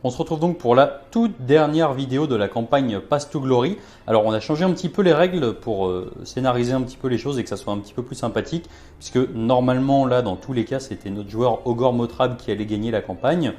On se retrouve donc pour la toute dernière vidéo de la campagne Path to Glory. Alors on a changé un petit peu les règles pour scénariser un petit peu les choses et que ça soit un petit peu plus sympathique. Puisque normalement là dans tous les cas c'était notre joueur Ogor Motrab qui allait gagner la campagne.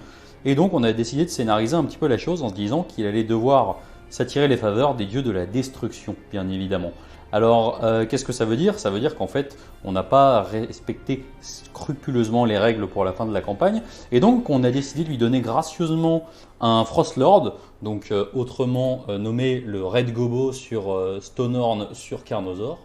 Et donc on a décidé de scénariser un petit peu la chose en se disant qu'il allait devoir s'attirer les faveurs des dieux de la destruction bien évidemment. Alors, qu'est-ce que ça veut dire? Ça veut dire qu'en fait, on n'a pas respecté scrupuleusement les règles pour la fin de la campagne. Et donc, on a décidé de lui donner gracieusement un Frostlord, donc autrement nommé le Red Gobo sur Stonehorn sur Carnosaur,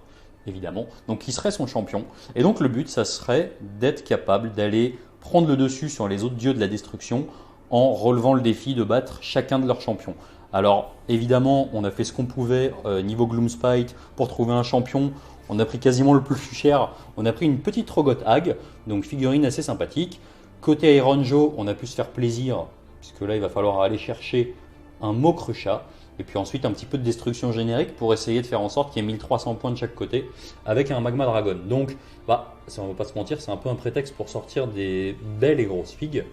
évidemment. Donc, qui serait son champion. Et donc, le but, ça serait d'être capable d'aller prendre le dessus sur les autres dieux de la destruction en relevant le défi de battre chacun de leurs champions. Alors évidemment, on a fait ce qu'on pouvait niveau Gloomspite pour trouver un champion. On a pris quasiment le plus cher. On a pris une petite Rogot Hag, donc figurine assez sympathique. Côté Iron Joe, on a pu se faire plaisir, puisque là il va falloir aller chercher un Mokre-chat. Et puis ensuite un petit peu de destruction générique pour essayer de faire en sorte qu'il y ait 1300 points de chaque côté avec un Magma Dragon. Donc, ça, on ne va pas se mentir, c'est un peu un prétexte pour sortir des belles et grosses figues.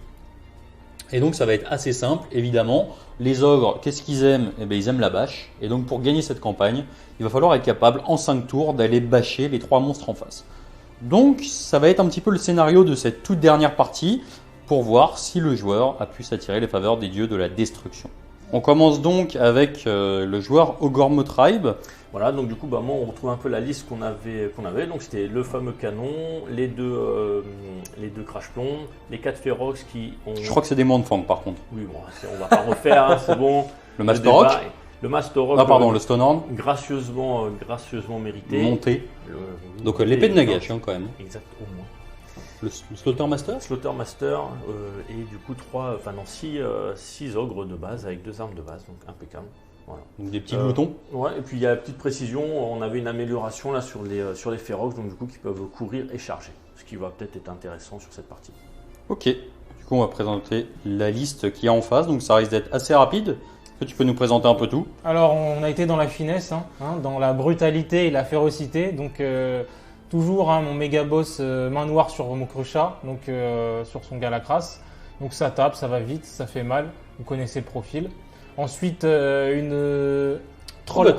Et donc ça va être assez simple, évidemment. Les ogres, qu'est-ce qu'ils aiment? Eh bien, ils aiment la bâche. Et donc pour gagner cette campagne, il va falloir être capable en 5 tours d'aller bâcher les 3 monstres en face. Donc ça va être un petit peu le scénario de cette toute dernière partie pour voir si le joueur a pu s'attirer les faveurs des dieux de la destruction. On commence donc avec le joueur Ogor Motrab. Voilà, donc du coup, moi, on retrouve un peu la liste qu'on avait. Donc c'était le fameux canon, les deux crash plombs, les 4 férox qui ont... Je crois que c'est des Montfang par contre. Oui, bon, on va pas refaire, hein, c'est bon. Le Master Rock. Le Master Rock. Ah pardon, le Stonehorn. Gracieusement mérité. Monté. Donc l'épée de Nagash quand même. Exact, au moins. Le Slaughtermaster. Slaughtermaster et du coup 6 ogres de base avec 2 armes de base, donc impeccable. Voilà. Donc des petits gloutons. Ouais, et puis il y a la petite précision, on avait une amélioration là sur les férox, donc du coup qui peuvent courir et charger, ce qui va peut-être être intéressant sur cette partie. Ok, du coup on va présenter la liste qu'il y a en face, donc ça risque d'être assez rapide. Est-ce que tu peux nous présenter un peu tout? Alors on a été dans la finesse, dans la brutalité et la férocité, donc toujours mon méga boss main noire sur Mokre-chat, donc sur son Galakras. Donc ça tape, ça va vite, ça fait mal, vous connaissez le profil. Ensuite, une Troll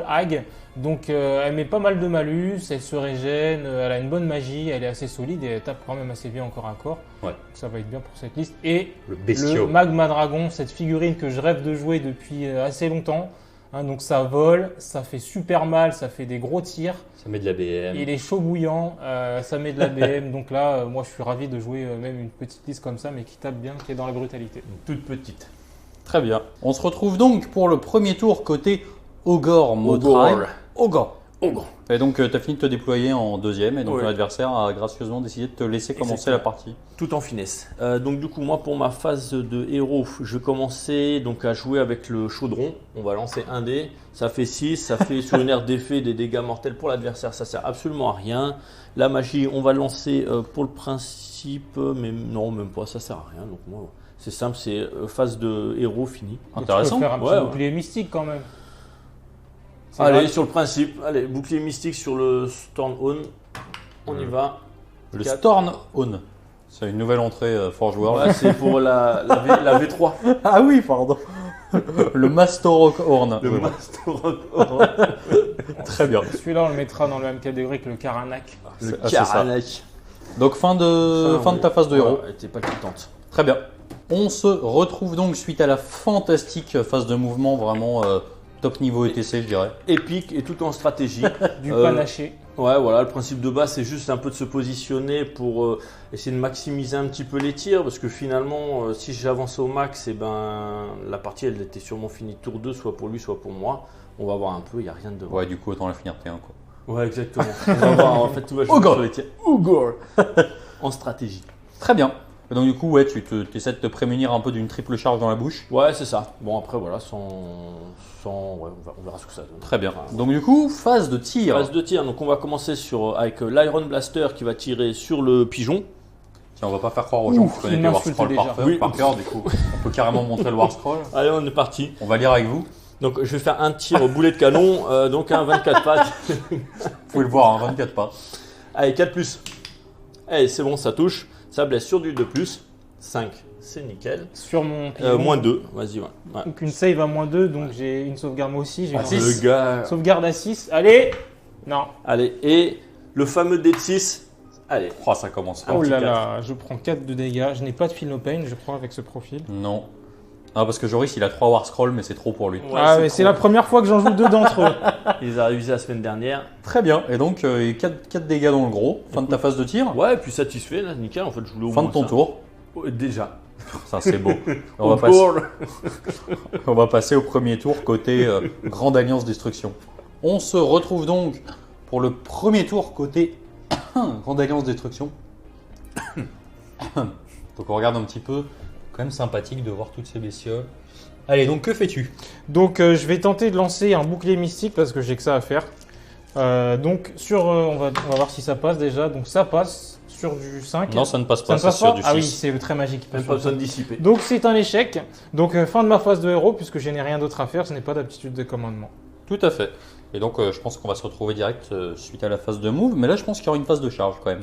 Hag. Donc, elle met pas mal de malus, elle se régène, elle a une bonne magie, elle est assez solide et elle tape quand même assez bien encore à corps. Ouais. Donc, ça va être bien pour cette liste. Et le Magma Dragon, cette figurine que je rêve de jouer depuis assez longtemps. Donc, ça vole, ça fait super mal, ça fait des gros tirs. Ça met de la BM. Il est chaud bouillant, ça met de la BM. Donc là, moi, je suis ravi de jouer même une petite liste comme ça, mais qui tape bien, qui est dans la brutalité. Toute petite. Très bien. On se retrouve donc pour le premier tour côté Ogor Motrab. Ogor. Et donc tu as fini de te déployer en deuxième et donc l'adversaire a gracieusement décidé de te laisser commencer la partie. Tout en finesse. Donc du coup moi pour ma phase de héros, je vais commencer donc à jouer avec le chaudron. On va lancer un dé, ça fait 6, ça fait sur une aire d'effet des dégâts mortels pour l'adversaire, ça sert absolument à rien. La magie, on va lancer pour le principe, mais non même pas, ça sert à rien. Donc moi c'est simple, c'est phase de héros fini. Intéressant. Tu peux faire un petit bouclier mystique quand même. Allez, sur le principe, allez, bouclier mystique sur le Stormhorn, on y va. Le Stormhorn, c'est une nouvelle entrée for joueur. Ouais, c'est pour la V3. Ah oui, pardon. Le Master Rock Horn. Le Master Rock Horn. Très bien. Celui-là, on le mettra dans la même catégorie que le Karanak. Le Karanak. Donc fin de ta phase de héros. Elle était pas contente. Très bien. On se retrouve donc suite à la fantastique phase de mouvement, vraiment top niveau ETC, je dirais. Épique et tout en stratégie. Du panaché. Ouais, voilà, le principe de base, c'est juste un peu de se positionner pour essayer de maximiser un petit peu les tirs, parce que finalement, si j'avance au max, la partie, elle était sûrement finie tour 2, soit pour lui, soit pour moi. On va voir un peu, il n'y a rien de devant. Ouais, du coup, autant la finir T1, quoi. Ouais, exactement. On va voir, en fait, tout va jouer sur les tirs. Ogor en stratégie. Très bien. Et donc du coup, ouais, tu essaies de te prémunir un peu d'une triple charge dans la bouche. Ouais, c'est ça. Bon, après, voilà, ouais, on verra ce que ça donne. Très bien. Donc du coup, phase de tir. Phase de tir. Donc on va commencer avec l'Iron Blaster qui va tirer sur le pigeon. Tiens, on va pas faire croire aux gens que tu connais les War Scroll par cœur, du coup. On peut carrément montrer le War Scroll. Allez, on est parti. On va lire avec vous. Donc je vais faire un tir au boulet de canon, donc un 24 pattes. Vous pouvez le voir, 24 pas. Allez, 4+. Allez, c'est bon, ça touche. Ça blesse sur du 2+. 5, c'est nickel. Sur mon pilier. Moins 2, vas-y, ouais. Donc une save à moins 2, donc j'ai une sauvegarde moi aussi. J'ai Ah, une six. Le gars. sauvegarde à 6. Allez. Non. Allez, et le fameux dé de 6. Allez. Oh, ça commence fort. Oh là petit là, je prends 4 de dégâts. Je n'ai pas de Feel No Pain, je crois, avec ce profil. Non. Ah, parce que Joris, il a 3 War Scroll, mais c'est trop pour lui. Ouais, Ah, c'est mais c'est trop. la première fois que j'en joue 2 d'entre eux. Il les a révisés la semaine dernière. Très bien. Et donc, 4 dégâts dans le gros. Fin de ta phase de tir. Ouais, et puis satisfait, là, nickel. En fait, je voulais au Fin de moins ton ça. tour. Déjà. Ça, c'est beau. Au tour. On va passer au premier tour côté Grande Alliance Destruction. On se retrouve donc pour le premier tour côté Grande Alliance Destruction. Donc on regarde un petit peu, quand même sympathique de voir toutes ces bestioles. Allez, donc que fais-tu? Donc je vais tenter de lancer un bouclier mystique parce que j'ai que ça à faire. Donc sur, on va voir si ça passe déjà. Donc ça passe sur du 5. Non, ça ne passe ça pas, ne c'est passe sur pas. du 6. Ah oui, c'est très magique. Même pas besoin de dissiper. Donc c'est un échec. Donc fin de ma phase de héros puisque je n'ai rien d'autre à faire. Je n'ai pas d'aptitude de commandement. Tout à fait. Et donc je pense qu'on va se retrouver direct suite à la phase de move, mais là je pense qu'il y aura une phase de charge quand même.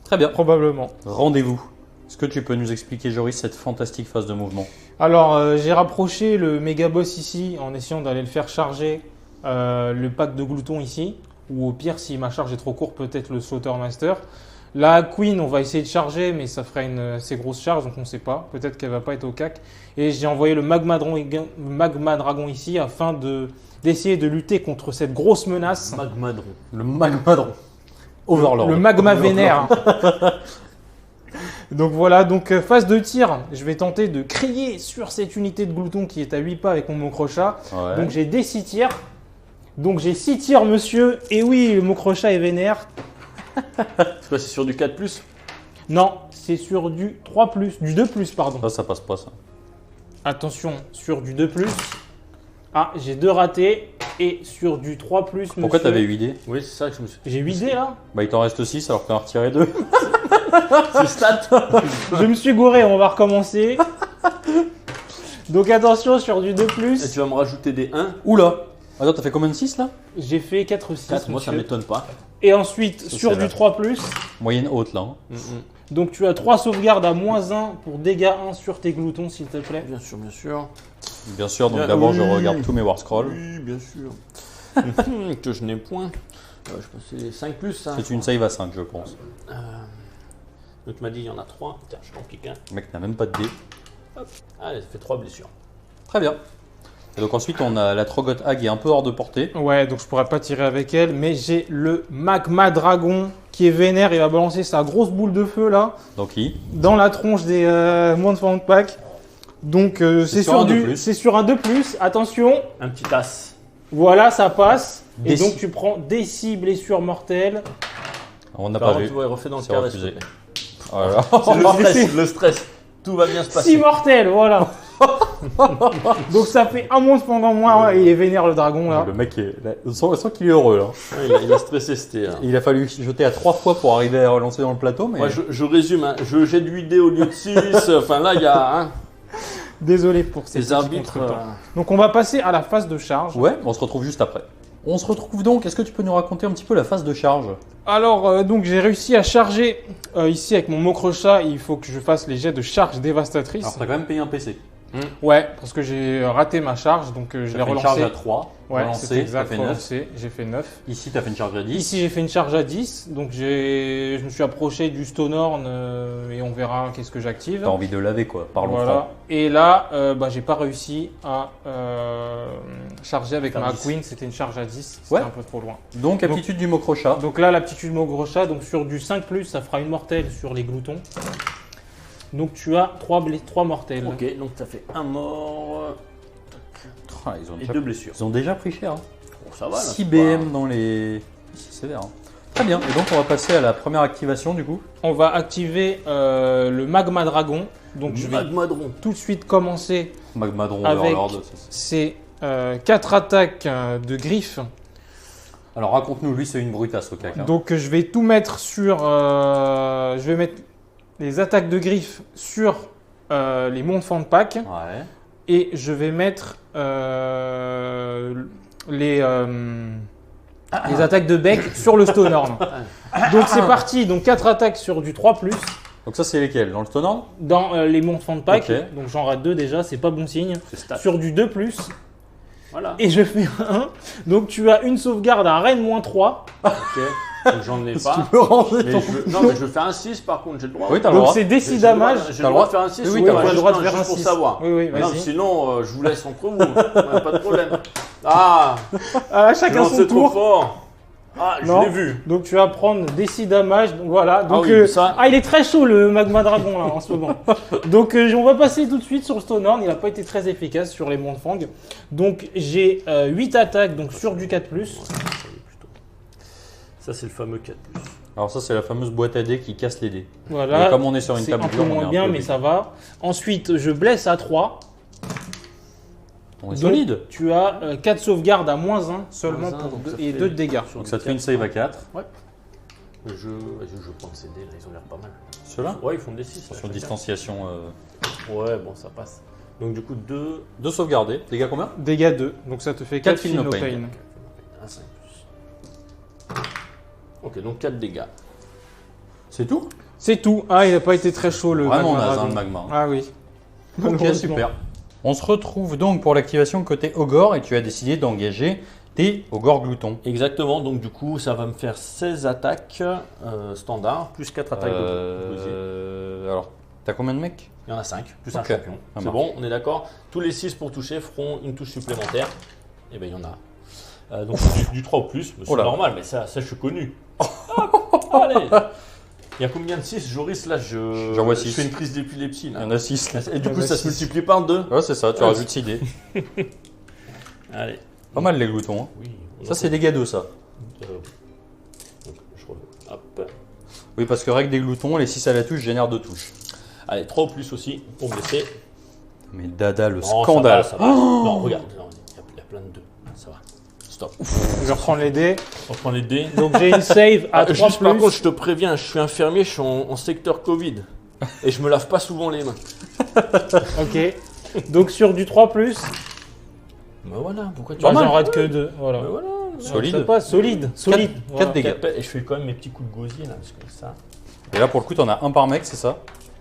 Très bien. Probablement. Rendez-vous. Est-ce que tu peux nous expliquer, Joris, cette fantastique phase de mouvement? Alors j'ai rapproché le méga boss ici en essayant d'aller le faire charger le pack de gloutons ici. Ou au pire, si ma charge est trop courte, peut-être le Slaughtermaster. La Queen, on va essayer de charger, mais ça ferait une assez grosse charge, donc on ne sait pas. Peut-être qu'elle va pas être au cac. Et j'ai envoyé le Magma Dragon ici afin d'essayer de lutter contre cette grosse menace. Magmadron. Le magmadron. Overlord. Le magma vénère. Donc voilà, donc phase de tir, je vais tenter de crier sur cette unité de glouton qui est à 8 pas avec mon Mokrocha. Ouais. Donc j'ai des 6 tirs. Donc j'ai 6 tirs, monsieur. Et oui, le Mokrocha est vénère. C'est quoi, c'est sur du 4+? Non, c'est sur du 3+, du 2+, pardon. Ça passe pas, ça. Attention, sur du 2+. Ah, j'ai 2 ratés. Et sur du 3+, Pourquoi monsieur. t'avais 8 dés? Oui, c'est ça que je me suis. J'ai 8 dés là. Bah, il t'en reste 6 alors que t'en as retiré 2. C'est stat. Je me suis gouré, on va recommencer. Donc attention, sur du 2+. Et tu vas me rajouter des 1. Oula! Attends, t'as fait combien de 6 là? J'ai fait 4-6. 4, moi ça monsieur. m'étonne pas. Et ensuite, Ça, sur c'est du là. 3+, Moyenne haute là. Hein. donc tu as 3 sauvegardes à -1 pour dégâts 1 sur tes gloutons, s'il te plaît. Bien sûr, bien sûr. Bien sûr, donc Bien, d'abord oui. je regarde tous mes War Scrolls. Oui, bien sûr. Que je n'ai point. Je passais 5+, ça. C'est une save à 5, je pense. Donc tu m'as dit il y en a 3. Tiens, je t'en pique un. Le mec n'a même pas de dés. Allez, ça fait 3 blessures. Très bien. Et donc ensuite, on a la Trogot Hag est un peu hors de portée. Ouais, donc je pourrais pas tirer avec elle, mais j'ai le Magma Dragon qui est vénère. Il va balancer sa grosse boule de feu là, Donc qui? dans la tronche des Monster Pack. Donc c'est sur un sur, 2+. c'est sur un 2+. Attention, Un petit as. voilà, ça passe. Des Et donc six. tu prends des 6 blessures mortelles. On n'a Par pas contre, vu. tu vois, il refait dans le C'est carré. refusé. s'il te plaît. Voilà. C'est le stress, le stress. Tout va bien se 6 passer. mortels, voilà. Donc ça fait un monstre pendant moi. Il est vénère le dragon là. Le mec est. On sent qu'il est heureux là. Ouais, il a stressé, c'était. Il a fallu jeter à 3 fois pour arriver à relancer dans le plateau, mais. Moi, je résume, hein. Je jette 8 dés au lieu de 6. Enfin, là, il y a hein, Désolé pour ces les petits arbitres. contretemps. Donc on va passer à la phase de charge. Ouais, on se retrouve juste après. On se retrouve donc. Est-ce que tu peux nous raconter un petit peu la phase de charge? Alors donc j'ai réussi à charger ici avec mon Mokrocha. Il faut que je fasse les jets de charge dévastatrice. Alors, t'as quand même payé un PC. Ouais, parce que j'ai raté ma charge, donc je T'as l'ai fait une charge relancé. à 3. Ouais, c'est relancé, exact. t'as fait 9. Relancé, j'ai fait 9. Ici, t'as fait une charge à 10. Ici j'ai fait une charge à 10, donc je me suis approché du Stonehorn et on verra qu'est-ce que j'active. T'as envie de laver quoi. Parlons Voilà. franc. Et là, j'ai pas réussi à charger avec Faire ma 10. Queen, c'était une charge à 10, c'était Ouais. un peu trop loin. Donc, aptitude du Mokrocha. Donc là, l'aptitude Mokrocha, donc sur du 5+, ça fera une mortelle sur les gloutons. Donc tu as 3 mortels. Ok, donc ça fait un mort Ah, ils, ont et déjà... 2 blessures. ils ont déjà pris cher. Hein. Bon, ça va là. 6 c'est BM dans les. C'est sévère. Hein. Très bien. Et donc, on va passer à la première activation du coup. On va activer le Magma Dragon. Donc pas- je vais Magmadron. tout de suite commencer Magmadron Avec- Overlord. ces 4 attaques de griffes. Alors, raconte-nous, lui, c'est une brutasse au cac. Hein. Donc je vais tout mettre sur... je vais mettre les attaques de griffes sur les monts de Pack. Ouais. Et je vais mettre les attaques de bec sur le Stonehorn. Donc c'est parti, donc 4 attaques sur du 3+. Donc ça, c'est lesquels? Dans le Stonehorn? Dans les montres de pack, Ok. donc j'en rate 2 déjà, c'est pas bon signe. C'est stat. Sur du 2+, Voilà. et je fais 1. Donc tu as une sauvegarde à Rennes -3. Ok. Donc j'en ai pas. peux ranger Mais non, mais je fais un 6 par contre, j'ai le droit. Oui, t'as le Donc droit. c'est décis damage. J'ai le droit de faire un 6. Oui, Oui, t'as on a le droit de faire un juste pour 6. savoir. Oui, oui, Non, vas-y. sinon, je vous laisse entre vous. Pas de problème. Ah, Ah, chacun non, son c'est trop tour. fort. Ah, je Non. l'ai vu. Donc tu vas prendre décis damage. Donc voilà. Donc, oui, ça- il est très chaud le Magma Dragon là en ce moment. Donc on va passer tout de suite sur le Stonehorn. Il n'a pas été très efficace sur les Montfang. Donc j'ai 8 attaques donc sur du 4+. Ça, c'est le fameux 4+. Alors ça, c'est la fameuse boîte à dés qui casse les dés. Voilà. Et comme on est sur une C'est table un peu dure, on est moins un bien, peu mais obligé. ça va. Ensuite, je blesse à 3. On est Donc, solide. Tu as 4 sauvegardes à -1 seulement -1, pour donc deux- ça et fait- 2 de dégâts. Donc ça te fait une save à 4. Je prends ces dés là, ils ont l'air pas mal. Ceux-là Ouais, ils font des 6. sur distanciation. Ouais, bon, ça passe. Donc du coup, 2. 2 sauvegardés. Dégâts combien? Dégâts 2. Donc ça te fait 4 4 feel no pain. Un 5+. Ok, donc 4 dégâts. C'est tout? C'est tout. Ah, il n'a pas été très chaud le Vraiment Magma naze, Dragon. le magma. Ah oui. Ok, Malheureusement. super. On se retrouve donc pour l'activation côté Ogre et tu as décidé d'engager tes Ogre gloutons. Exactement, donc du coup, ça va me faire 16 attaques standard, plus 4 attaques de gosier. Alors, t'as combien de mecs? Il y en a 5, plus Ok, un champion. ça C'est marche. bon, on est d'accord. Tous les 6 pour toucher feront une touche supplémentaire. Et bien, il y en a. Donc du 3 ou plus, mais c'est Oh là. normal, mais ça je suis connu. Allez. Il y a combien de 6, Joris? Là, J'en vois je six. fais une crise d'épilepsie. Il Là. y en a 6. Et du Il y coup, en a ça se six. multiplie par 2. Ouais, c'est ça, tu Ouais. rajoutes 6 dés. Allez. Pas mal les gloutons. Hein. Oui. on Ça, a c'est dégâts 2, ça. donc, je reviens. Hop. Oui, parce que règle des gloutons, les 6 à la touche génèrent 2 touches. Allez, 3 ou plus aussi pour blesser. Mais dada, le Non, scandale. Ça va, ça va. Non, regarde, non, il y a plein de 2. Ça va. Stop. Je reprends les dés. On prend les dés. Donc j'ai une save à 3+. Juste par contre, je te préviens, je suis infirmier, je suis en secteur Covid. Et je me lave pas souvent les mains. Ok. Donc sur du 3+, Mais voilà, pourquoi tu bah, mal. j'en rate que 2. Voilà. Mais voilà. Solide. Ça passe, solide. Solide. 4 Voilà. dégâts. Et je fais quand même mes petits coups de gosier là, parce que ça. Et là, pour le coup, t'en as un par mec, c'est ça?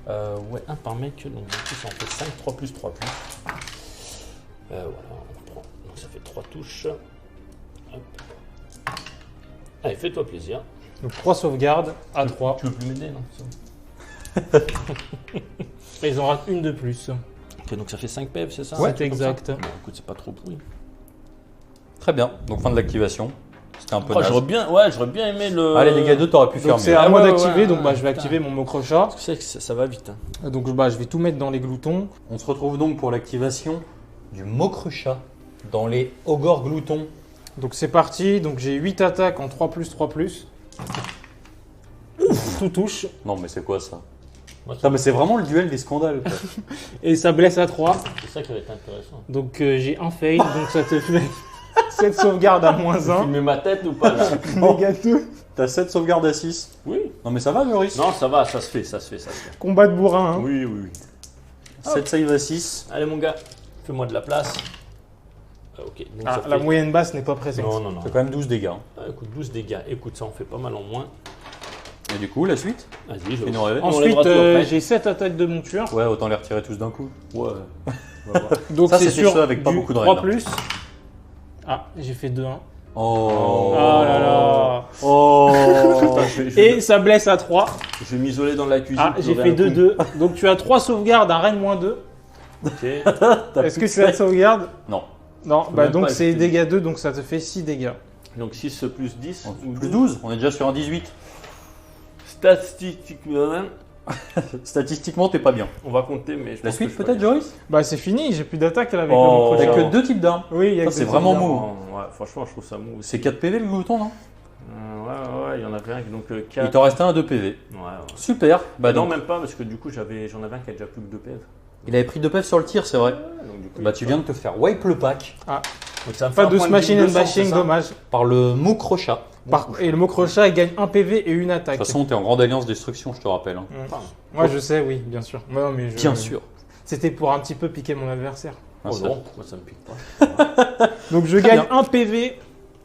Ouais, un par mec, donc du coup ça en fait 5, 3 plus, 3 plus. Voilà, on prend. Donc ça fait 3 touches. Hop. Allez, fais-toi plaisir. Donc 3 sauvegardes à 3. Tu veux plus m'aider, non? Et ils en ratent une de plus. Ok, donc ça fait 5 PV, c'est ça? Ouais, Un truc comme ça exact. Bon, écoute, c'est pas trop pourri. Très bien. Donc, fin de l'activation. C'était un peu naze. J'aurais bien aimé le. Ah, les dégâts 2, t'aurais pu faire Donc c'est mieux. à Ah moi ouais, d'activer, ouais, donc bah, je vais putain. activer mon Mocrochat. Tu sais que ça va vite. Hein. Donc bah, je vais tout mettre dans les gloutons. On se retrouve donc pour l'activation du Mocrochat dans les Ogre gloutons. Donc c'est parti, donc j'ai 8 attaques en 3+. Tout touche. Non, mais c'est quoi ça? Moi, Putain, mais c'est vraiment le duel des scandales. Quoi. Et ça blesse à 3. c'est ça qui va être intéressant. Donc j'ai un fail, donc ça te fait 7 sauvegardes à -1. Filmer ma tête ou pas là? Dégâts 2. T'as 7 sauvegardes à 6. Oui. Non, mais ça va, Joris? Non, ça va, ça se fait. Combat de bourrin. Hein. Oui, oui, oui. 7 save à 6. Allez mon gars, fais-moi de la place. Ok. Donc Ah, ça la fait- moyenne basse n'est pas présente. Non, non, non. T'as quand même 12 dégâts. Hein. Ah, écoute, 12 dégâts. Écoute, ça en fait pas mal en moins. Et du coup, la suite? Vas-y, je Fais-nous rêver. Ensuite, On lèvera tout après. j'ai 7 attaques de monture. Ouais, autant les retirer tous d'un coup. Ouais. On va voir. Donc Ça, c'est c'était sur ceux avec pas du beaucoup de 3+. Ah, j'ai fait 2-1. Oh, Oh là là. Oh. Attends, je vais- Et ça blesse à 3. je vais m'isoler dans la cuisine. Ah, j'ai j'aurai fait un coup. 2-2. Donc tu as 3 sauvegardes à Rennes -2. Ok. Est-ce que c'est la sauvegarde? Non. Non, bah même donc pas c'est essayer. dégâts 2, donc ça te fait 6 dégâts. Donc 6 plus 10. ou Plus 12, on est déjà sur un 18. Statistiquement, Statistiquement, t'es pas bien. on va compter, mais je La pense suite que je peut-être, vais- Joris? Bah c'est fini, j'ai plus d'attaque là avec Oh, le t'as Mocrochat. que 2 types d'armes. Oui, il y a Ça, que c'est deux vraiment sauvegardes. mou. Ouais, franchement, je trouve ça mou. C'est 4 PV le glouton, non? Ouais, il y en avait un qui donc Il 4. t'en restait un 2 PV. Ouais. Super. Bah non, donc, même pas, parce que du coup, j'en avais un qui a déjà plus que 2 PV. il avait pris 2 PV sur le tir, c'est vrai. Donc, du coup, Bah tu viens de te faire wipe le pack Donc, ça me fait Pas un de point smashing vie and 200, bashing, c'est ça dommage. par le Mocrochat. Et le Mocrochat il gagne 1 PV et une De attaque. toute façon, t'es en grande alliance destruction, je te rappelle. hein. Pardon. Moi je sais, oui, bien sûr. Non, mais Bien sûr. C'était pour un petit peu piquer mon adversaire. Ah, Oh ça- non, moi ça me pique pas. Donc je Très gagne bien. un PV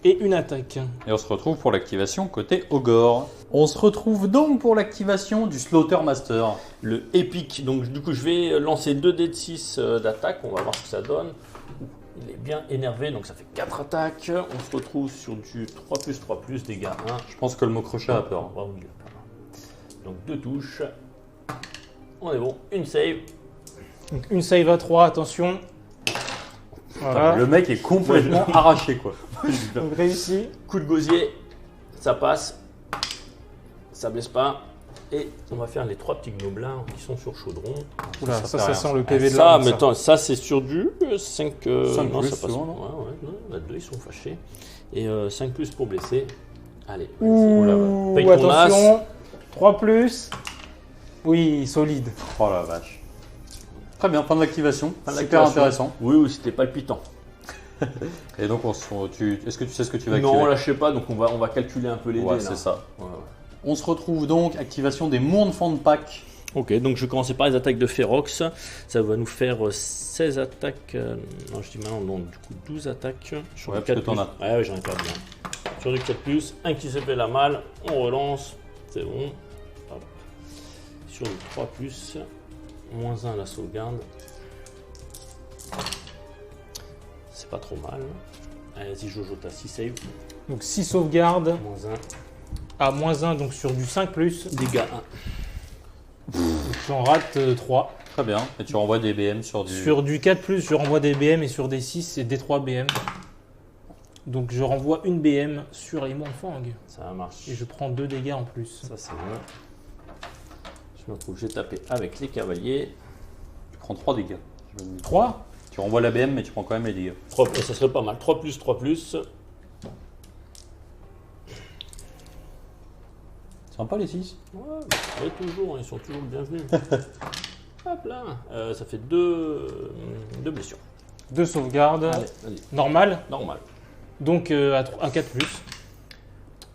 et une attaque. Et on se retrouve pour l'activation côté Ogre. On se retrouve donc pour l'activation du Slaughter Master. Le épique. Donc du coup, je vais lancer 2 dés de 6 d'attaque. On va voir ce que ça donne. Il est bien énervé, donc ça fait 4 attaques. On se retrouve sur du 3+3+, dégâts 1. Je pense que le Mokrocha a peur. Ah oui, il a peur. Donc 2 touches. On est bon. Une save. Donc une save à 3, attention. Voilà. Le mec est complètement arraché quoi. Donc réussi. Coup de gosier. Ça passe. Ça blesse pas. Et on va faire les 3 petits gnoblins qui sont sur chaudron. Oula, Ça ça fait rien. sent le PV de Ça, l'arme, mais ça. attends, ça c'est sur du 5. Cinq Non, plus, ça passe. souvent, Ouais, non non, là-dedans, ils sont fâchés. Et 5 plus pour blesser. Allez. Ouh, Paye ton attention. 3 plus. Oui, solide. Oh la vache. Très bien, fin de l'activation. Fin de Super l'activation. intéressant. Oui, oui, c'était palpitant. Et donc, est-ce que tu sais ce que tu vas Non, activer là je sais pas, donc on va calculer un peu les dés. Ouais, là. c'est ça. Ouais, ouais. On se retrouve donc, activation des Mournfang Pack. Ok, donc je vais commencer par les attaques de Ferox. Ça va nous faire 16 attaques. Non, je dis maintenant, non, du coup 12 attaques. Sur Ouais, du parce que 4+. t'en as. Ouais, j'en ai perdu un. Sur du 4+, un qui se fait la malle, on relance, c'est bon. Hop. Sur du 3+, moins 1 à la sauvegarde. C'est pas trop mal. Allez, vas-y, Jojo, t'as 6 saves. Donc 6 sauvegardes Moins 1. à moins 1, donc sur du 5 plus. Dégâts 1. J'en rate 3. Très bien. Et tu renvoies des BM sur du. Sur du 4 plus, je renvoie des BM et sur des 6, c'est des 3 BM. Donc je renvoie une BM sur les Mournfang. Ça marche. Et je prends 2 dégâts en plus. Ça, c'est bon. Je me retrouve, j'ai tapé avec les cavaliers. Tu prends 3 dégâts. 3 Tu renvoies la BM, mais tu prends quand même les dégâts. 3, ça serait pas mal. 3+, 3+. Sympa les 6. Ouais, mais toujours, ils sont toujours bienvenus. Hop là. Ça fait 2 blessures. 2 sauvegardes. Allez, allez. Normal. Normal. Donc à 4 plus.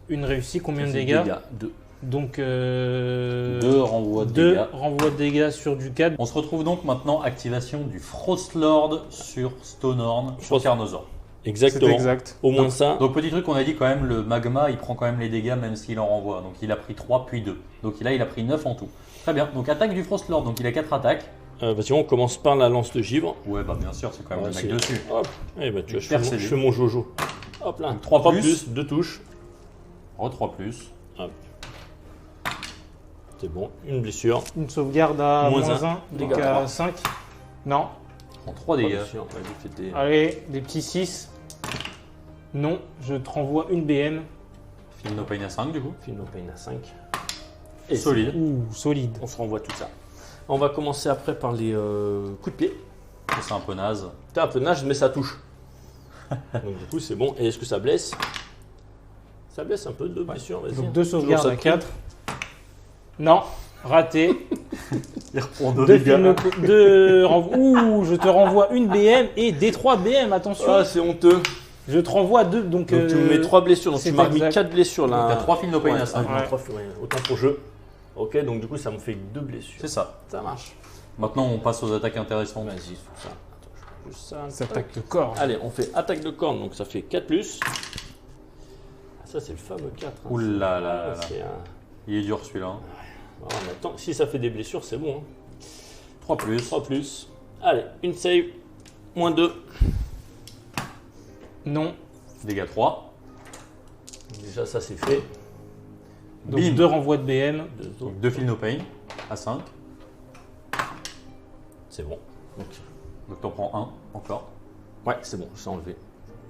Une réussie, combien de dégâts 2. Donc 2 renvois de 2 dégâts. renvois de dégâts sur du 4. On se retrouve donc maintenant, activation du Frostlord sur Stonehorn, sur Frost- Carnosaur. Exactement. exact. Au moins ça. Donc petit truc, on a dit quand même, le magma, il prend quand même les dégâts même s'il en renvoie. Donc il a pris 3 puis 2. Donc là, il a pris 9 en tout. Très bien, donc attaque du Frostlord, donc il a 4 attaques. Vas-y, on commence par la lance de givre. Ouais, bah bien sûr, c'est quand même Ouais, le mec c'est- dessus. Hop. Eh ben, tu vois, Percé. je fais mon Jojo. Hop là. Donc, 3 plus. 2 touches. Oh, 3 plus. Hop. C'est bon. Une blessure. Une sauvegarde à Moins moins 1, un. donc Dégâts. à 5. Non. En 3 Pas dégâts. blessure. Ouais, j'ai fait des- Allez, des petits 6. Non, je te renvoie une BM. Film no pain à 5 du coup. Phil Pain à 5. Solide. Ouh, solide. On se renvoie tout ça. On va commencer après par les coups de pied. Ça, c'est un peu naze. T'es un peu nage, mais ça touche. Donc du coup, c'est bon. Et est-ce que ça blesse? Ça blesse un peu, 2 blessures, vas-y. Donc 2 Toujours sauvegardes ça à de 4. Non, raté. Il reprend 2 Deux dégâts. Ouh, je te renvoie une BM et des 3 BM, attention. Ah, c'est honteux. Je te renvoie 2, donc... Donc tu me mets 3 blessures, donc tu c'est m'as remis exact. 4 blessures là. Donc, t'as 3 films no pain Ouais, à 5. ah, Ouais. 3, ouais, autant pour jeu. Ok, donc du coup ça me fait 2 blessures. C'est ça. Ça marche. Maintenant, on passe aux attaques intéressantes. Vas-y, tout ça. Attends, je prends juste ça. Ça attaque de corps. Allez, on fait attaque de corne, donc ça fait 4 plus. Ah, ça c'est le fameux 4. Hein. Ouh là là là Ah, là. c'est un- Il est dur celui-là. hein. Ah, mais attends, si ça fait des blessures, c'est bon. Hein. 3 plus. 3 plus. Allez, une save. Moins 2. Non. Dégâts 3. Déjà, ça c'est fait. Donc Bim. 2 renvois de BM. 2 autres. Donc 2 films no pain à 5. C'est bon. Donc, Donc t'en prends 1 encore. ouais, c'est bon, je l'ai enlevé.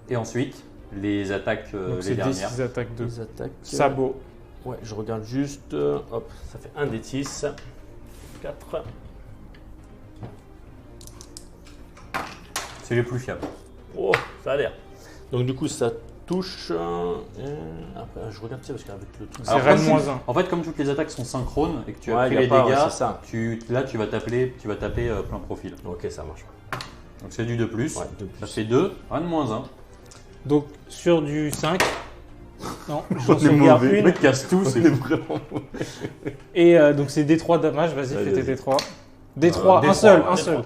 Et ensuite, les attaques, Donc les c'est des dernières. 6 attaques de Les attaques. sabot. Ouais, je regarde juste. Hop, ça fait 1 des 6. 4. C'est les plus fiables. Oh, ça a l'air. Donc du coup, ça touche. Après, je regarde ça parce qu'avec le truc. C'est Alors, Rennes comme moins tu- 1. En fait, comme toutes les attaques sont synchrones et que tu as Ouais, pris y a les pas, ouais, dégâts, c'est ça. là tu vas taper plein profil. Ok, ça marche. Donc c'est du 2 plus. Ouais, 2 Ça plus. fait 2, rien de moins 1. Donc sur du 5. Non, j'en sauvegarde Le une. mec casse tout, c'est vraiment. Et donc c'est D3 damage, vas-y, Vas-y, fais tes vas-y. D3. D3, un seul, un seul. Ok.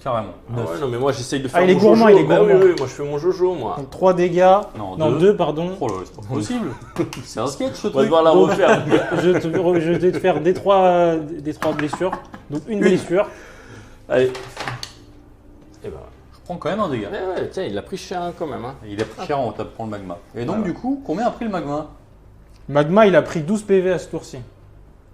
Carrément. Ah ouais, non, mais moi j'essaye de faire il est mon gourmand, jojo. il est Bah gourmand. oui, moi je fais mon jojo, moi. Donc 3 dégâts. Non, Non, deux. 2, pardon. Oh là, c'est pas possible. C'est un sketch ce On va truc. devoir la Donc, refaire. je vais te faire des 3 blessures. Donc une blessure. Allez. Et ben, Je prends quand même un dégât. ouais, tiens, il a pris cher quand même. Hein. Il a pris cher en tapant le magma. Et donc, Voilà. du coup, combien a pris le magma? Magma, il a pris 12 PV à ce tour-ci.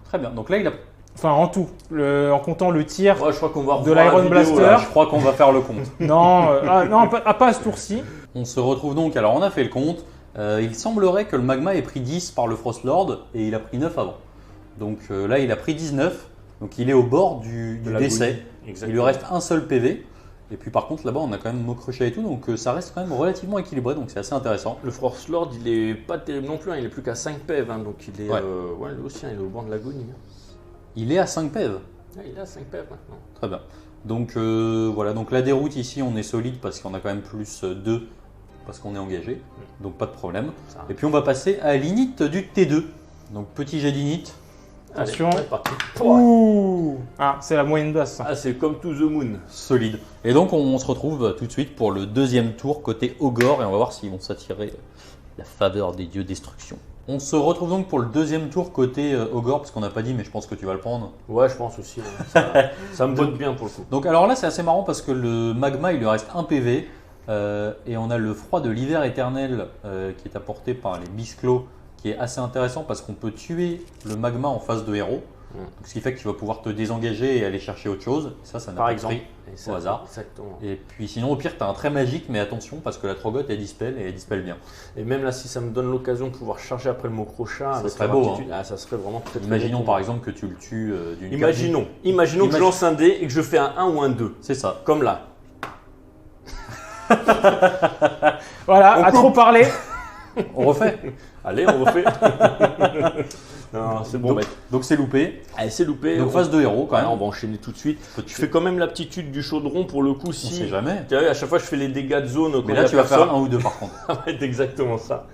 Très bien. Donc là, il a. Enfin, en tout. En comptant le tir. Ouais, je crois qu'on va De revoir la l'Iron vidéo, Blaster. là. Je crois qu'on va faire le compte. Non, non, pas à ce tour-ci. On se retrouve donc. Alors, on a fait le compte. Il semblerait que le magma ait pris 10 par le Frostlord et il a pris 9 avant. Donc là, il a pris 19. Donc il est au bord du De la décès. bouillie. Exactement. Il lui reste un seul PV. Et puis par contre, là-bas, on a quand même Mokrucha et tout. Donc ça reste quand même relativement équilibré. Donc c'est assez intéressant. Le Frost Lord, il est pas terrible non plus, hein. Il est plus qu'à 5 PV, hein. Donc il est. Ouais. Ouais, lui aussi, hein, il est au bord de l'agonie. Hein. Il est à 5 PV. Ah, il est à 5 PV maintenant. Très bien. Donc voilà, donc la déroute ici, on est solide parce qu'on a quand même plus 2 parce qu'on est engagé. Donc pas de problème. Ça. Et puis on va passer à l'init du T2. Donc petit jet d'init. Attention. Allez, c'est parti. Ouh. Ah, c'est la moyenne basse. Ça. Ah, c'est comme To the Moon. Solide. Et donc on se retrouve tout de suite pour le deuxième tour côté Ogre et on va voir s'ils vont s'attirer la faveur des dieux destruction. On se retrouve donc pour le deuxième tour côté Ogre parce qu'on n'a pas dit mais je pense que tu vas le prendre. Ouais, je pense aussi. Ouais. Ça me botte bien pour le coup. Donc alors là c'est assez marrant parce que le magma il lui reste 1 PV et on a le froid de l'hiver éternel qui est apporté par les bisclos qui est assez intéressant parce qu'on peut tuer le magma en face de héros. Donc, ce qui fait que tu vas pouvoir te désengager et aller chercher autre chose. Ça n'a Par pas exemple. pris Et ça, au hasard. Exactement. Et puis sinon au pire tu as un trait magique mais attention parce que la Trogoth elle dispel et elle dispel bien. Et même là, si ça me donne l'occasion de pouvoir charger après le Mokrucha, avec serait la beau, raptitude, ah, ça serait vraiment très très Imaginons beau. par exemple que tu le tues d'une Imaginons que je lance un dé et que je fais un 1 ou un 2. C'est ça. Comme là. Voilà, On à coupe. trop parler. On refait. Allez, on refait. Non, c'est bon, donc mec. donc c'est loupé. Allez, c'est loupé. Donc phase de héros quand Ouais, même. on va enchaîner tout de suite. Peut-être Je fais quand même l'aptitude du chaudron pour le coup. on Si sait jamais. tu vois, à chaque fois, je fais les dégâts de zone. quand Mais il y là a tu vas faire personne. un ou deux par contre. Ça va être exactement ça.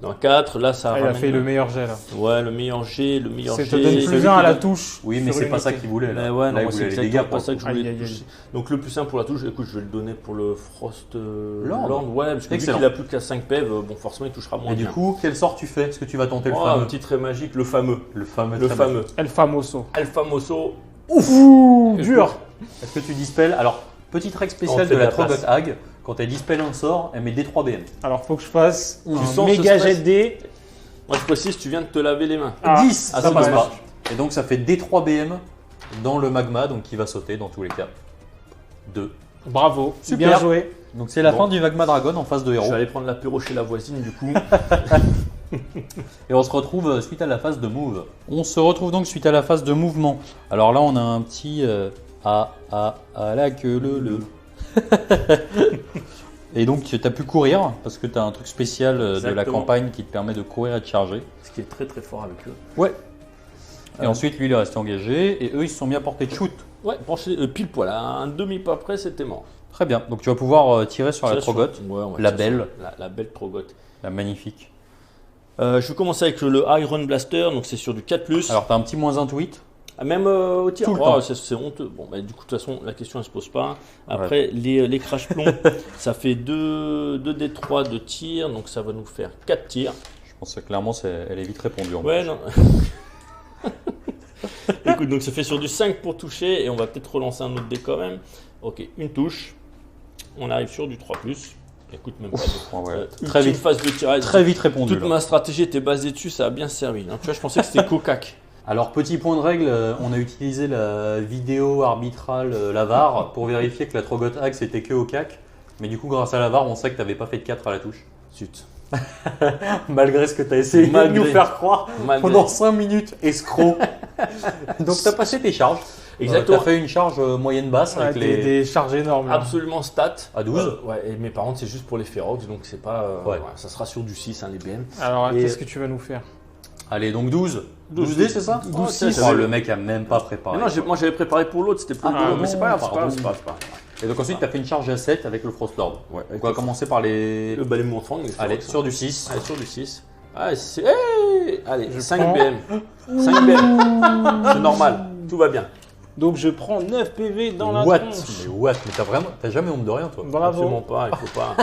Dans 4, là, ça Ah, il a ramène- fait le meilleur jet là. Ouais, le meilleur jet, le meilleur Ça jet. te donne celui plus 1 qui à la donne- touche. Oui mais sur c'est une pas ça unité. qu'il voulait là. Mais ouais, non, Là, il moi, c'est voulait les exactement dégâts pas pour ça le que coup. je voulais Aïe, aïe, aïe. toucher. Donc le plus simple pour la touche, écoute, je vais le donner pour le Frost Lord. Lord. Ouais, parce que vu Excellent. qu'il a plus qu'à 5 PV, bon, forcément, il touchera moins Et du bien. coup, quel sort tu fais? Est-ce que tu vas tenter le Oh, fameux un petit trait magique, le fameux. Le fameux. Le très fameux. El Famoso. El Famoso. Ouh, dur. Est-ce que tu dispelles? Alors, petite règle On spéciale fait de la de la place. Trogoth Hag, quand elle dispelle un sort, elle met D3 BM. Alors, faut que je fasse Tu un sens méga ce jet stress. de dés. Moi, je précise, tu viens de te laver les mains. Ah, 10, ah, ça c'est passe dommage. pas. Et donc ça fait D3 BM dans le magma, donc qui va sauter dans tous les cas. 2. Bravo. Super. Bien joué. Donc c'est la Bon. fin du Magma Dragon en face de Je héros. vais aller prendre l'apéro chez la voisine, du coup. Et on se retrouve suite à la phase de move. On se retrouve donc suite à la phase de mouvement. Alors là, on a un petit à la queue le. Et donc tu as pu courir parce que tu as un truc spécial de la Exactement. campagne qui te permet de courir et de charger. Ce qui est très très fort avec eux. Ouais. Et ensuite, lui, il est resté engagé et eux, ils se sont mis à portée de shoot. Ouais, branché pile poil, à un demi-pas près, c'était mort. Très bien. Donc tu vas pouvoir tirer sur la Tire Trogoth, Ouais, on va la tirer sur belle. La belle Trogoth. la magnifique. Je vais commencer avec le Iron Blaster, donc c'est sur du 4+. Alors tu as un petit moins 1 tweet. Ah, même au tir, Tout le oh, temps. c'est honteux. Bon, bah, du coup, de toute façon, la question elle se pose pas. Après, les crash plombs, ça fait 2 D3 de tir, donc ça va nous faire 4 tirs. Je pense que clairement, elle est vite répondue. en Ouais, plus. non. Écoute, donc ça fait sur du 5 pour toucher, et on va peut-être relancer un autre dé quand même. Ok, une touche. On arrive sur du 3+. Écoute, même pas de... Ouais, ouais. ultime Très vite. phase de tirage. Très vite répondu. Toute là. ma stratégie était basée dessus, ça a bien servi. hein. Tu vois, je pensais que c'était cocac. Alors, petit point de règle, on a utilisé la vidéo arbitrale la VAR pour vérifier que la Trogoth Hag c'était que au cac. Mais du coup, grâce à la VAR, on sait que tu n'avais pas fait de 4 à la touche. Zut. Malgré ce que tu as essayé Malgré. de nous faire croire Malgré. pendant 5 minutes, escroc. Donc, tu as passé tes charges. Exactement. Tu as fait une charge moyenne basse Ouais, avec les. des charges énormes. là. Absolument stat. À 12. Ouais, mais par contre, c'est juste pour les Ferox, donc c'est pas. Ouais. Ça sera sur du 6, hein, les BM. Alors, Et- qu'est-ce que tu vas nous faire? Allez, donc 12. 12 dés, c'est ça 12, Oh, 6. le mec a même pas préparé. Mais non, moi j'avais préparé pour l'autre, c'était plus Ah, mais c'est pas grave, c'est pas pardon. grave, c'est pas grave, c'est pas grave. Et donc ensuite, tu as fait une charge à 7 avec le Frostlord. Ouais, Donc on va commencer par les. le balai montrant. les Allez, Ferox, sur hein. du 6. Allez, sur du 6. Allez, allez Je 5 prends. BM. 5 BM. C'est normal, tout va bien. Donc je prends 9 PV dans la What? tronche. Mais t'as jamais honte de rien, toi. Bravo. Absolument pas, il faut pas.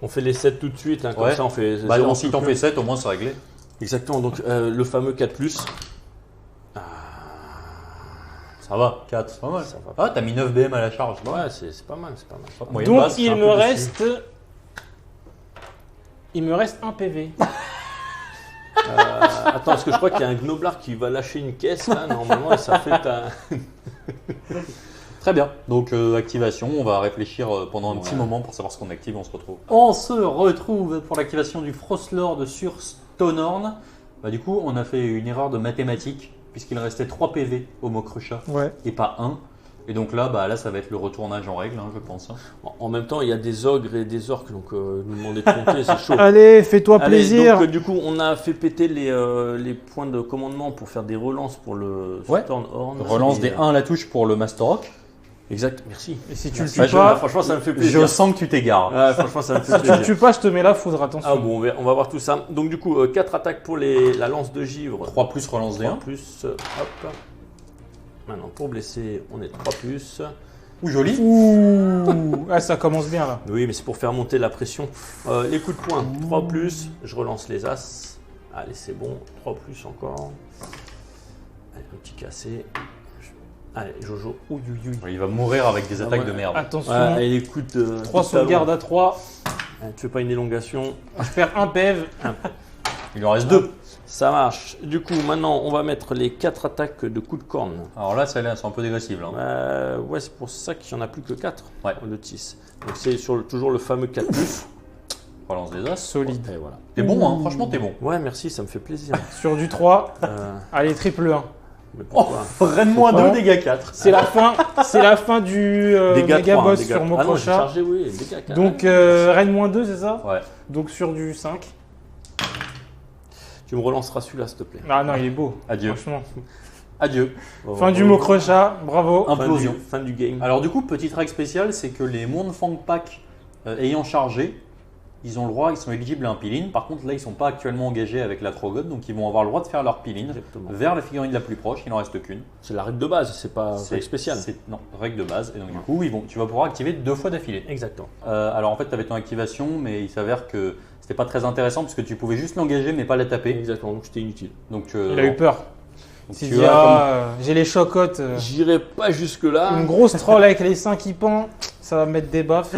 On fait les 7 tout de suite, hein, comme Ouais. ça on fait. Bah, zéro si tout t'en plus. fais 7, au moins c'est réglé. Exactement, donc le fameux 4+. Ça va, 4, c'est pas mal. Ça va. Ah, t'as mis 9 BM à la charge. Ouais, c'est pas mal, c'est pas mal. Moyenne Donc basse, je suis il un me peu déçu. reste. Il me reste un PV. Attends, parce que je crois qu'il y a un Gnoblar qui va lâcher une caisse là, normalement, et ça fait un. Très bien. Donc activation, on va réfléchir pendant un petit Ouais. moment pour savoir ce qu'on active, on se retrouve. On se retrouve pour l'activation du Frostlord sur Stonehorn. Bah, du coup, on a fait une erreur de mathématiques puisqu'il restait 3 PV au Mokrucha Ouais. et pas 1. Et donc là, ça va être le retournage en règle, hein, je pense. hein. En même temps, il y a des ogres et des orques, donc nous demander de compter, c'est chaud. Allez, fais-toi Allez, plaisir. donc, du coup, on a fait péter les points de commandement pour faire des relances pour le Ouais. Stormhorn. Relance Et, des 1 à la touche pour le Master Rock. Exact, merci. Et si tu le Bah, tues pas, Franchement, ça me fait Je plaisir. sens que tu t'égares. Ouais, franchement, ça me fait si tu le plaisir. tues pas, je te mets la foudre, attention. Ah bon, on va voir tout ça. Donc du coup, 4 attaques pour la lance de givre. 3 plus relance des 3 1. plus, hop. Maintenant, pour blesser, on est 3 plus. Ou joli. Ouh, ah, ça commence bien là. Oui, mais c'est pour faire monter la pression. Les coups de poing, 3 plus. Je relance les as. Allez, c'est bon. 3 plus encore. Allez, un petit cassé. Allez, Jojo. Ouh, Il va mourir avec des attaques ouais. de merde. Attention, Ouais, allez, les coups de. 3 de talon. sauvegardes à 3. Allez, tu fais pas une élongation. Je perds un PV. Il en reste 2. Ça marche. Du coup, maintenant, on va mettre les 4 attaques de coups de corne. Alors là, celles-là, elles sont un peu dégressives. Là. Ouais, c'est pour ça qu'il n'y en a plus que 4 Ouais. de Tis. Donc c'est toujours le fameux 4 plus. Relance des as. Solide. Et voilà. T'es bon, hein. Franchement, t'es bon. Ouais, merci, ça me fait plaisir. Sur du 3, Euh, allez, triple 1. mais Oh, pourquoi freine-moi Oh. 2, dégâts 4. C'est la fin du Dégâts méga 3, boss dégâts- sur Ah non, j'ai Mokrocha. chargé, oui, dégâts 4. Donc Reine-2, c'est ça? Ouais. Donc sur du 5. Tu me relanceras celui-là, s'il te plaît. Ah non, il est beau. Adieu. Franchement. Adieu. Fin du Mokrocha, bravo. Implosion. Fin du game. Alors du coup, petite règle spéciale, c'est que les Moonfang Pack ayant chargé, ils ont le droit, ils sont éligibles à un peel-in. Par contre, là, ils sont pas actuellement engagés avec la Trogon, donc ils vont avoir le droit de faire leur peel-in Exactement. vers la figurine la plus proche. Il n'en reste qu'une. C'est la règle de base, c'est pas règle spéciale. Non, règle de base. Et donc du coup, tu vas pouvoir activer 2 fois d'affilée. Exactement. Alors en fait, tu avais ton activation, mais il s'avère que c'était pas très intéressant parce que tu pouvais juste l'engager, mais pas la taper. Exactement, donc c'était inutile. Donc Il a eu peur. donc Il tu dit, as ah, j'ai les chocottes. J'irai pas jusque-là. Une grosse troll avec les seins qui pendent, ça va mettre des baffes.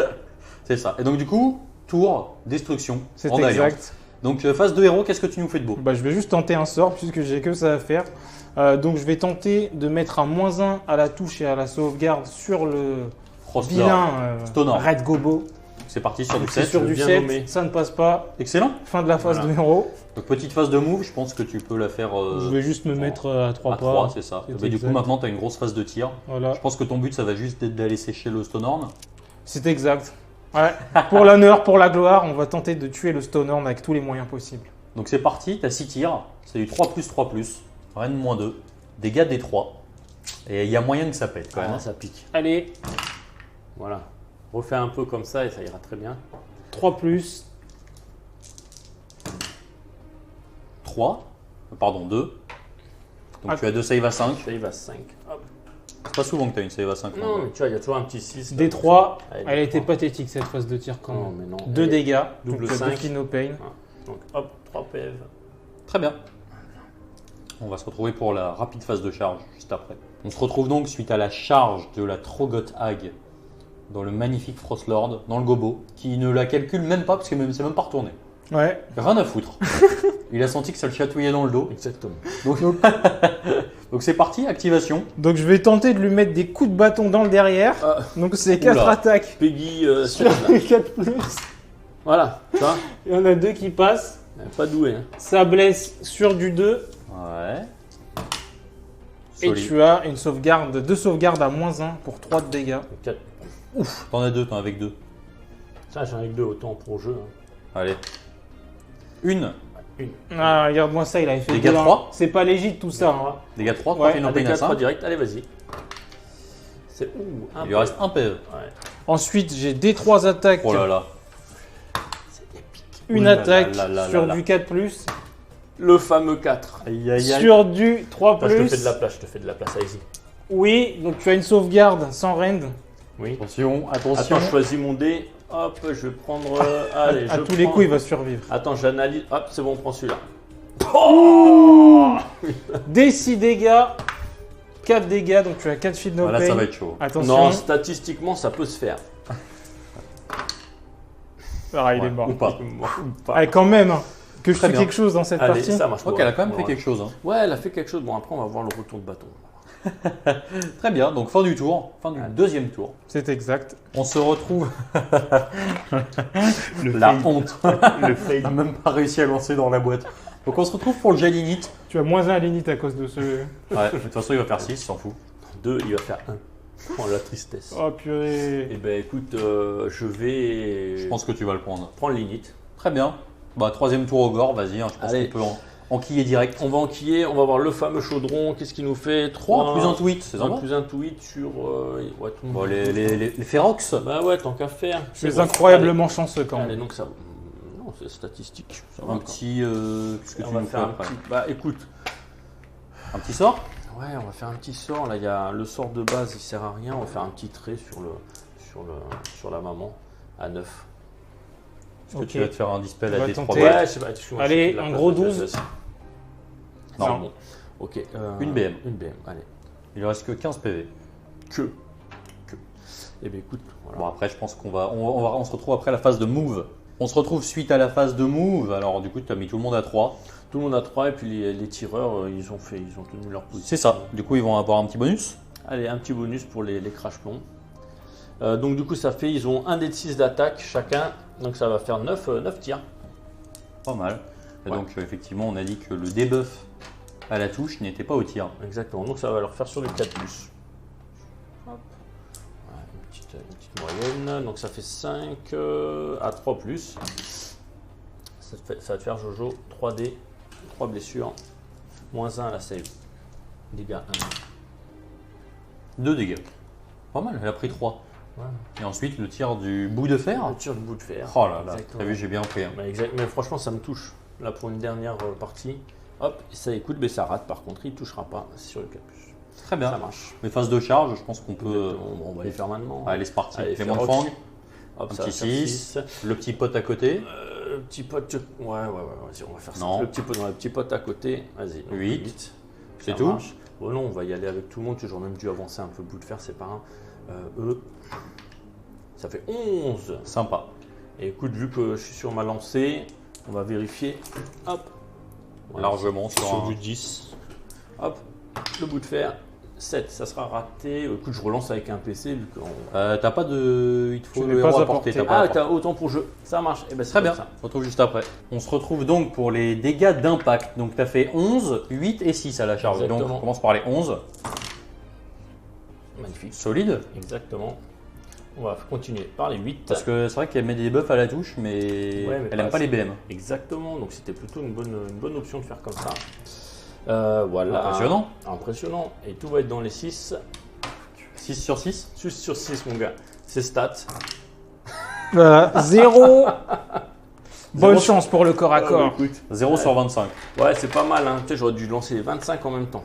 c'est ça. Et donc du coup, tour, destruction, C'est en alliance. exact. Donc phase de héros, qu'est-ce que tu nous fais de beau? Bah, je vais juste tenter un sort puisque j'ai que ça à faire. Donc je vais tenter de mettre un -1 à la touche et à la sauvegarde sur le Frostlord. vilain Stonehorn. Red Gobo. C'est parti sur du C'est 7. sur du bien 7, nommé. ça ne passe pas. Excellent. Fin de la phase Voilà. de héros. Donc petite phase de move, je pense que tu peux la faire Je vais juste me mettre à 3 à pas. 3, c'est ça. C'est Bah, du coup exact. maintenant tu as une grosse phase de tir. Voilà, Je pense que ton but ça va juste être d'aller sécher le Stonehorn. c'est exact. Ouais. Pour l'honneur, pour la gloire, on va tenter de tuer le Stonehorn avec tous les moyens possibles. Donc c'est parti, tu as 6 tirs, c'est du 3+3+, Rennes -2, dégâts des 3. Et il y a moyen que ça pète quand même. Ah, ça pique. Allez, Voilà. Refais un peu comme ça et ça ira très bien. 3+. 3, pardon 2. Donc Ah. tu as 2 save à 5. Save à 5. Hop. C'est pas souvent que tu as une save à 5. Non, mais tu vois, il y a toujours un petit 6. D3, Allez, elle était D3. pathétique cette phase de tir quand Non, même. mais non. 2 Allez. dégâts, double donc 5. no pain. Donc hop, 3 PV. Très bien. On va se retrouver pour la rapide phase de charge juste après. On se retrouve donc suite à la charge de la Trogoth Hag dans le magnifique Frostlord, dans le gobo, qui ne la calcule même pas parce que c'est même pas retourné. Ouais. Rien à foutre. Il a senti que ça le chatouillait dans le dos. Exactement. Donc c'est parti, activation. Donc je vais tenter de lui mettre des coups de bâton dans le derrière. Ah. Donc c'est 4 Oula. attaques. Peggy, Sur les 4 plus. voilà, tu vois, Il y en a 2 qui passent. pas doué. Hein. Ça blesse sur du 2. Ouais. Et Solide. tu as une sauvegarde, 2 sauvegardes à -1 pour 3 de dégâts. 4. T'en as 2, t'en as avec 2. Ça, j'en ai que 2 autant pour jeu. Hein. Allez. Une. Ah, regarde-moi ça, il avait fait Dégâts 2, hein. 3. C'est pas légit tout ça. hein. Dégâts 3, Ouais, tu fais Ah, une des pain à 4 5. direct, allez, vas-y. C'est un Il lui reste un PV. Ouais. Ensuite, j'ai des 3 attaques. Oh là là. Une Ouh là attaque là là là sur là. du 4+. Le fameux 4. Aïe, aïe, aïe. Sur du 3+. Attends, je te fais de la place, allez-y. Oui, donc tu as une sauvegarde sans rend. Oui. Attention, attention. Attends, je choisis mon dé. Hop, je vais prendre. Allez, À je tous les prends- coups, il va survivre. Attends, j'analyse. Hop, c'est bon, on prend celui-là. Des 6 dégâts, 4 dégâts, donc tu as 4 shield no Voilà, pain. ça va être chaud. Attention. Non, statistiquement, ça peut se faire. Ah, il Ouais, est mort. ou pas. Ah, quand même, hein, que je Très fais bien. quelque chose dans cette Allez, partie. ça marche. Je crois qu'elle a quand même fait quelque chose. Hein. Ouais, elle a fait quelque chose. Bon, après, on va voir le retour de bâton. Très bien, donc fin du tour, fin du deuxième tour. C'est exact. On se retrouve. La honte. Le fail. Il n'a même pas réussi à lancer dans la boîte. Donc on se retrouve pour le jet limit. Tu as moins 1 à l'init à cause de ce. Ouais, de toute façon il va faire 6, il s'en fout. 2, il va faire 1. Oh, la tristesse. Oh purée. Eh ben, écoute, je vais Je pense que tu vas le prendre. prendre l'init. Très bien. Bah troisième tour au gore, vas-y, hein, je pense Allez. qu'on peut enquiller direct. On va enquiller, on va voir le fameux chaudron. Qu'est-ce qu'il nous fait 3 plus un tweet, c'est sympa. plus un tweet sur. Ouais, tout le monde. Bon, les Ferox. Bah ouais, tant qu'à faire. Tu es bon. incroyablement chanceux quand Allez, même. donc ça. Non, c'est statistique. Ça va Un encore. petit. Qu'est-ce que On tu va nous fais faire un après petit. Bah écoute, Un petit sort. ouais, on va faire un petit sort. Là, il y a le sort de base, il sert à rien. On va faire un petit trait sur la maman à 9. Est-ce que Ok. tu vas te faire un dispel On à va D3 tenter. ouais. Ouais, je sais pas. excuse-moi, Allez, je fais de la un place, gros vas-y, 12. vas-y. Non. C'est bon. Ok. Une BM. Une BM, allez. Il ne reste que 15 PV. Que. Eh bien écoute, voilà. Bon après je pense on se retrouve après la phase de move. On se retrouve suite à la phase de move. Alors du coup tu as mis tout le monde à 3. Tout le monde a 3 et puis les tireurs, ils ont tenu leur position. C'est ça. Du coup ils vont avoir un petit bonus. Allez, un petit bonus pour les crash plombs. Donc du coup ça fait, ils ont un dé de 6 d'attaque chacun, donc ça va faire 9 tirs. Pas mal. Et Ouais. donc effectivement on a dit que le debuff à la touche n'était pas au tir. Exactement, donc ça va leur faire sur du 4+. Hop. Voilà, une petite moyenne, donc ça fait 5 à 3+. Ça va te faire Jojo 3D, 3 blessures, moins 1 à la save. Dégâts 1. 2 dégâts. Pas mal, elle a pris 3. Voilà. Et ensuite le tir du bout de fer. Le tir du bout de fer. Oh là là, Exactement. t'as vu j'ai bien pris. Hein. Mais franchement ça me touche. Là pour une dernière partie. Hop, et ça écoute, mais ça rate par contre, il ne touchera pas sur le 4+. Très bien. Ça marche. Les phases de charge, je pense qu'on peut. Exactement. Bon, on va les faire maintenant. Allez c'est parti. Allez, Les Ferox. fang, Hop, un ça va petit faire 6. Le petit pote à côté. Le petit pote, ouais, vas-y, on va faire ça. Non. Le petit pote à côté, vas-y. donc 8. C'est ça tout. marche. Bon, non, on va y aller avec tout le monde. J'aurais même dû avancer un peu le bout de fer, c'est pas un. Eux, ça fait 11. Sympa. Et écoute, vu que je suis sur ma lancée, on va vérifier. Hop. Voilà, Largement sur un- du 10. Hop, le bout de fer. 7, ça sera raté. Écoute, je relance avec un PC vu qu'on. T'as pas de. Il te faut Je le n'ai pas héros à apporté. portée. T'as pas à Ah, portée. t'as autant pour jeu. Ça marche. Eh ben, c'est Très comme bien, ça. on se retrouve juste après. On se retrouve donc pour les dégâts d'impact. Donc tu as fait 11, 8 et 6 à la charge. Donc Exactement. on commence par les 11. Magnifique. Solide. Exactement. On va continuer par les 8. Parce que c'est vrai qu'elle met des buffs à la touche, mais, Ouais, mais elle aime pas les BM. Exactement, donc c'était plutôt une bonne option de faire comme ça. Voilà. Impressionnant. Impressionnant. Et tout va être dans les 6. 6 sur 6. 6 sur 6, mon gars. C'est stats. Voilà, 0. Bonne Zéro. chance pour le corps à corps. Écoute. 0 sur 25. Ouais, c'est pas mal. Hein. Tu sais, j'aurais dû lancer les 25 en même temps.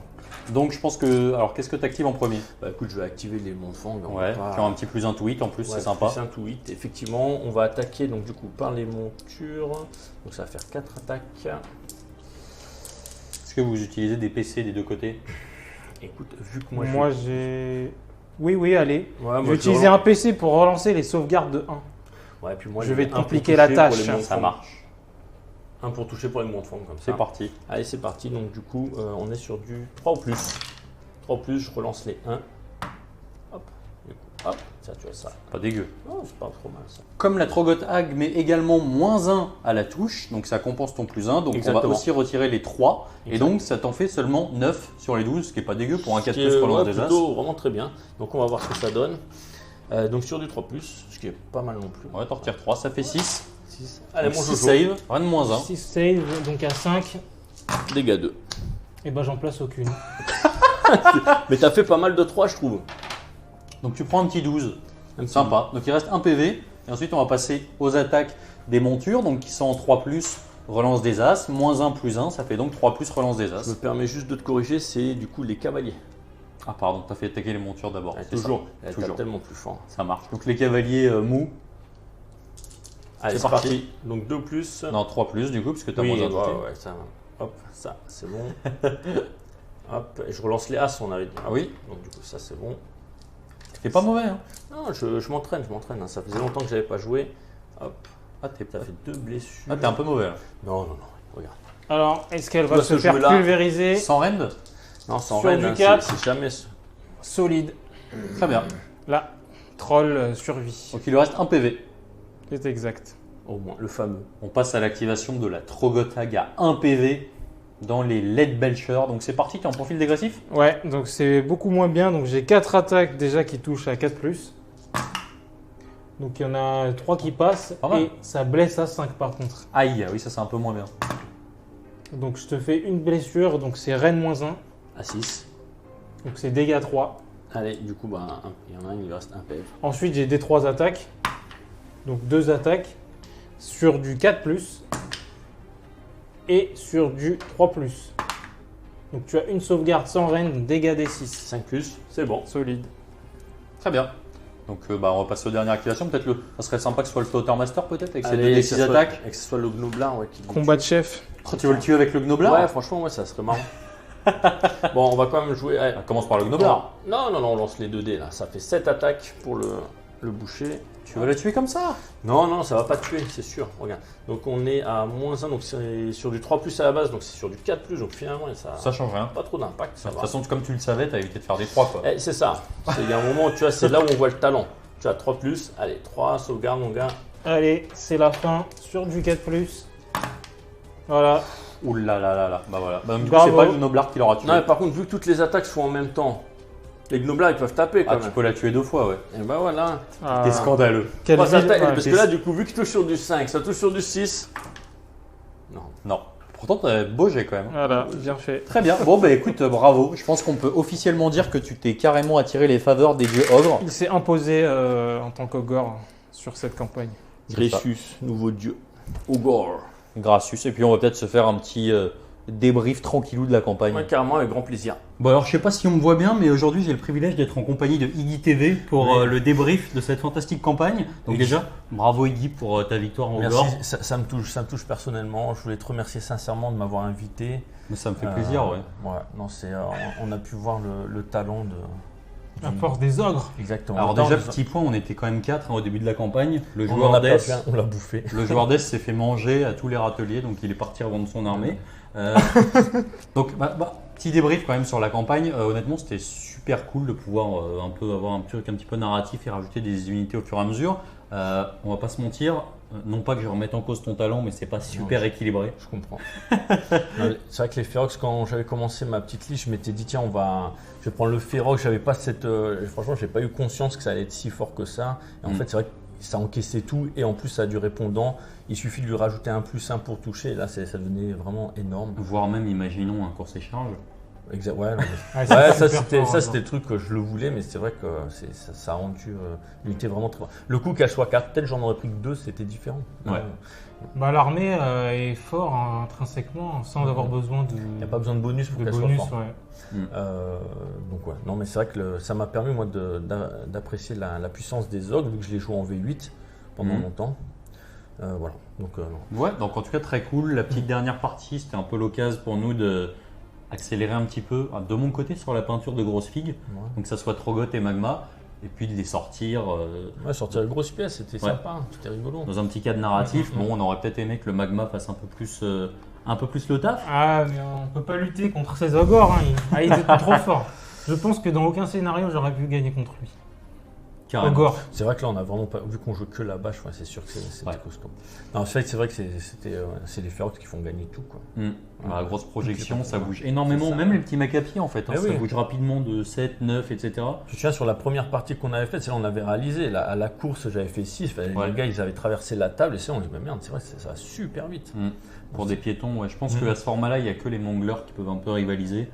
Donc je pense que. Alors qu'est-ce que tu actives en premier? Bah écoute, je vais activer les montfang. Ouais, qui ont un petit plus un tweet en plus, Ouais, c'est sympa. Plus un tout 8. Effectivement, on va attaquer donc du coup par les montures. Donc ça va faire 4 attaques. Est-ce que vous utilisez des PC des deux côtés? Écoute, vu que moi, Moi j'ai. Oui, allez. Ouais, Je vais utiliser un PC pour relancer les sauvegardes de 1. Ouais, puis moi, Je vais un te pour compliquer toucher la pour tâche. les montfangs. Ça marche. Un pour toucher pour les montfangs comme ça. C'est parti. Allez, c'est parti. Donc, du coup, on est sur du 3 ou plus. 3 ou plus, je relance les 1. Hop, du coup, hop, ça, tu vois ça. Pas dégueu. Oh, c'est pas trop mal ça. Comme la Trogot Hag met également moins 1 à la touche, donc ça compense ton plus 1, donc on Exactement. va aussi retirer les 3, et Exact. donc ça t'en fait seulement 9 sur les 12, ce qui est pas dégueu pour un 4 Ce qui plus est, relance ouais, des As. plutôt vraiment très bien. Donc, on va voir ce que ça donne. Donc, sur du 3 plus, ce qui est pas mal non plus. Ouais, t'en retires 3, ça fait 6. 6. Allez, mon 6 Jojo. save, rien de moins 1. 6 save, donc à 5. Dégâts 2. Et ben j'en place aucune. Mais t'as fait pas mal de 3, je trouve. Donc tu prends un petit 12, Un petit- sympa. Donc il reste un PV, et ensuite on va passer aux attaques des montures, donc qui sont en 3+, relance des As, -1 plus 1, ça fait donc 3 plus relance des Je As. me permets juste de te corriger, c'est du coup les cavaliers. Ah pardon, t'as fait attaquer les montures d'abord. Ouais, c'est toujours, ça. elle tape Toujours. tellement plus fort. Ça marche. Donc les cavaliers mous, Allez, C'est c'est parti. parti. Donc 2 plus. non 3 plus du coup, parce que t'as Oui, moins ouais, indiqué. ouais, ça. Hop, ça, c'est bon. Hop, et je relance les As, on avait dit. Ah oui. Donc du coup, ça c'est bon. C'est pas mauvais, hein. Non, je m'entraîne, hein. Ça faisait longtemps que j'avais pas joué. Hop, Ah, t'es ça fait 2 blessures. ah, t'es un peu mauvais là. Non, regarde. Alors, est-ce qu'elle Tu va dois se se faire jouer là. pulvériser? Sans rend. Non, sans Sur reine, du hein, 4. c'est jamais. Solide. Très bien. Là, troll survie. Donc il lui reste un PV. C'est exact. Au moins, le fameux. On passe à l'activation de la Trogotag à 1 PV dans les LED Belcher. Donc c'est parti, tu es en profil dégressif. Ouais, donc c'est beaucoup moins bien. Donc j'ai 4 attaques déjà qui touchent à 4+. Donc il y en a 3 qui passent Pas mal. et ça blesse à 5 par contre. Aïe, oui, ça c'est un peu moins bien. Donc je te fais une blessure, donc c'est Rennes -1. À 6. Donc c'est dégâts 3. Allez, du coup, bah, il y en a un, il lui reste un PF. Ensuite j'ai des 3 attaques. Donc 2 attaques sur du 4+. Et sur du 3+. Donc tu as une sauvegarde sans Rennes, dégâts des 6. 5 plus, c'est bon. Solide. Très bien. Donc bah, on va passer aux dernières activations. Peut-être ça serait sympa que ce soit le Slaughter Master peut-être avec ses Allez, 2d6 attaques. Et que ce soit le Gnoblin, ouais, qui Combat de chef. Oh, tu veux le tuer avec le Gnoblar? Ouais, franchement, ouais, ça serait marrant. Bon, on va quand même jouer. Allez. On commence par le Gnoblar. Non, on lance les 2D là. Ça fait 7 attaques pour le boucher. Tu vas le tuer comme ça? Non, ça va pas tuer, c'est sûr. Regarde. Donc on est à -1, donc c'est sur du 3 plus à la base, donc c'est sur du 4 plus, donc finalement ça Ça change rien. pas trop d'impact. De Ça toute va. façon, comme tu le savais, tu as évité de faire des 3 quoi. C'est ça. Il y a un moment, tu vois, c'est là où on voit le talent. Tu as 3 plus, allez, 3, sauvegarde mon gars. Allez, c'est la fin sur du 4+. Voilà. Ouh là là là là. Bah voilà. Bah, du coup, Bravo. c'est pas le Gnoblar qui l'aura tué. Non, mais par contre, vu que toutes les attaques sont en même temps, les gnoblins ils peuvent taper quand Ah, tu même. peux la tuer 2 fois, ouais. Et bah voilà. Ah, T'es scandaleux. quelle 3 ville- attaques, ouais, parce que là, du coup, vu qu'il touche sur du 5, ça touche sur du 6. Non. Non. Pourtant, t'as beau jet quand même. Voilà, bien fait. Très bien. Bon, bah écoute, bravo. Je pense qu'on peut officiellement dire que tu t'es carrément attiré les faveurs des dieux ogres. Il s'est imposé en tant qu'ogre sur cette campagne. C'est ça. Grésus, nouveau dieu. Ogor. Gracius. Et puis, on va peut-être se faire un petit débrief tranquillou de la campagne. Ouais, carrément, avec grand plaisir. Bon, alors je sais pas si on me voit bien, mais aujourd'hui j'ai le privilège d'être en compagnie de Iggy TV pour Oui. le débrief de cette fantastique campagne. Donc, Iggy. déjà, bravo Iggy pour ta victoire en Merci, Ogre. ça me touche personnellement. Je voulais te remercier sincèrement de m'avoir invité. Mais ça me fait plaisir, ouais. Ouais, non, on a pu voir le talent de. La force des ogres. Exactement. Alors, Dans déjà, les- petit point, on était quand même 4 au début de la campagne. Le on en joueur a pas Death. fait un, on l'a bouffé. Le joueur Death s'est fait manger à tous les râteliers, donc il est parti revendre son armée. Donc, petit débrief quand même sur la campagne. Honnêtement, c'était super cool de pouvoir un peu avoir un truc un petit peu narratif et rajouter des unités au fur et à mesure. On va pas se mentir, non pas que je remette en cause ton talent, mais c'est pas super équilibré. Je comprends. Non, c'est vrai que les Ferox, quand j'avais commencé ma petite liste, je m'étais dit tiens, je vais prendre le Ferox. J'avais pas franchement, j'ai pas eu conscience que ça allait être si fort que ça. Et en fait, c'est vrai que ça encaissait tout et en plus ça a du répondant. Il suffit de lui rajouter un +1 pour toucher. Et là, ça devenait vraiment énorme. Voire même, imaginons un course échange. Exact. Ouais, non, mais- Ah, c'est Ouais, super c'était fort, le truc que je le voulais, mais c'est vrai que ça a rendu l'unité vraiment très. Le coup qu'elle soit 4 têtes, j'en aurais pris que 2, c'était différent. Ouais. Bah, l'armée est fort intrinsèquement sans avoir besoin de, Il n'y a pas besoin de bonus pour de qu'elle bonus. soit forte. Ouais. Donc ouais, non mais c'est vrai que ça m'a permis moi d'apprécier la puissance des ogres vu que je les joue en V8 pendant longtemps. Voilà, donc non. Ouais, donc en tout cas très cool. La petite dernière partie, c'était un peu l'occasion pour nous de accélérer un petit peu, de mon côté, sur la peinture de grosses figues. Ouais. Donc que ça soit Trogoth et Magma, et puis de les sortir Ouais, sortir les grosses pièces, c'était sympa, c'était rigolo. dans un petit cadre narratif. Bon, on aurait peut-être aimé que le Magma fasse un peu plus le taf. Ah, mais on peut pas lutter contre ces ogres. Hein. Il est trop fort. Je pense que dans aucun scénario, j'aurais pu gagner contre lui. Carrément. Ogre. C'est vrai que là on a vraiment pas, vu qu'on joue que la bâche, ouais, c'est sûr que c'est Ouais. costaud. Non, c'est vrai que c'est les Ferox qui font gagner tout quoi. La grosse projection, Toutes les ça parties, bouge ouais. énormément, C'est ça. même les petits macapiers en fait. Eh Ça oui. bouge rapidement de 7, 9, etc. Je me souviens sur la première partie qu'on avait faite, c'est là on avait réalisé, à la course j'avais fait 6, Ouais. les gars ils avaient traversé la table et c'est on dit bah merde, c'est vrai, ça va super vite. Pour des piétons, ouais. Je pense qu'à ce format-là, il n'y a que les manglers qui peuvent un peu rivaliser.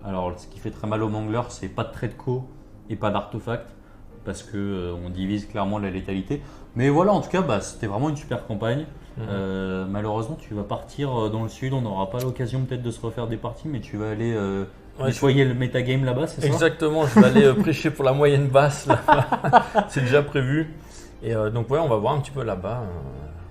Alors, ce qui fait très mal aux manglers, c'est pas de trait de co et pas d'artefact, parce que on divise clairement la létalité. Mais voilà, en tout cas, c'était vraiment une super campagne. Malheureusement, tu vas partir dans le sud. On n'aura pas l'occasion peut-être de se refaire des parties, mais tu vas aller Ouais, nettoyer le metagame là-bas, c'est ça? Exactement, je vais aller prêcher pour la moyenne basse là-bas. C'est déjà prévu. Et donc ouais, on va voir un petit peu là-bas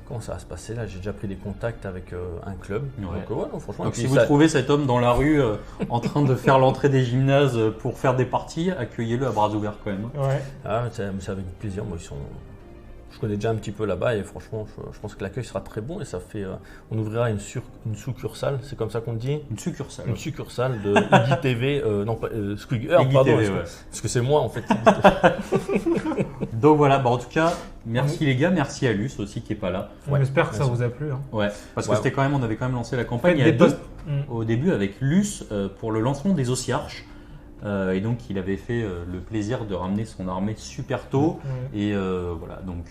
comment ça va se passer. Là, j'ai déjà pris des contacts avec un club. Ouais. Donc ouais, non, franchement. Donc et si puis vous trouvez cet homme dans la rue en train de faire l'entrée des gymnases pour faire des parties, accueillez-le à bras ouverts quand même. Ouais. Ah, c'est avec plaisir. Moi, je connais déjà un petit peu là-bas et franchement, je pense que l'accueil sera très bon et ça fait. On ouvrira une succursale, c'est comme ça qu'on dit. Une succursale. Une succursale de Iggy TV, non pas Squig Earth, Iggy pardon, TV, ouais. parce que c'est moi en fait. Donc voilà, bah en tout cas, merci les gars, merci à Luce aussi qui est pas là. On espère que ça vous a plu. Hein. Ouais, parce que Ouais. c'était quand même, on avait quand même lancé la campagne Faites il y a des deux, posts. au début avec Luce pour le lancement des Ociarches. Et donc il avait fait le plaisir de ramener son armée super tôt. Et voilà, donc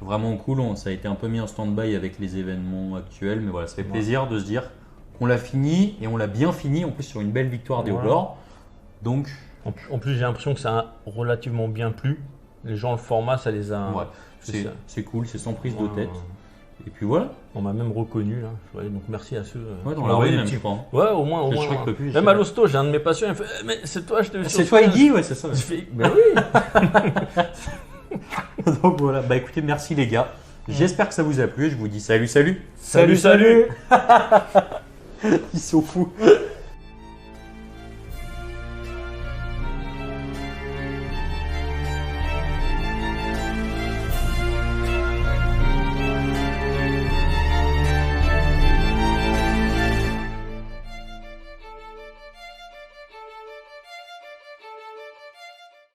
vraiment cool. Ça a été un peu mis en stand-by avec les événements actuels, mais voilà, ça fait plaisir de se dire qu'on l'a fini et on l'a bien fini en plus sur une belle victoire des Hauts-de-l'Or. Donc En plus, j'ai l'impression que ça a relativement bien plu. Les gens, le format, ça les a. ouais, c'est cool, c'est sans prise de tête. Et puis voilà. On m'a même reconnu là. Ouais, donc merci à ceux. Ouais, dans qui la m'ont rue envoyé même, des je petits- crois. Ouais, au moins. Je crois que plus, Même à l'hosto, j'ai un de mes patients, il me fait mais c'est toi, je t'ai vu sur C'est toi scène. Iggy, ouais, c'est ça. Je fais ben oui. Donc voilà, bah écoutez, merci les gars. J'espère que ça vous a plu et je vous dis salut. Salut. Ils sont fous.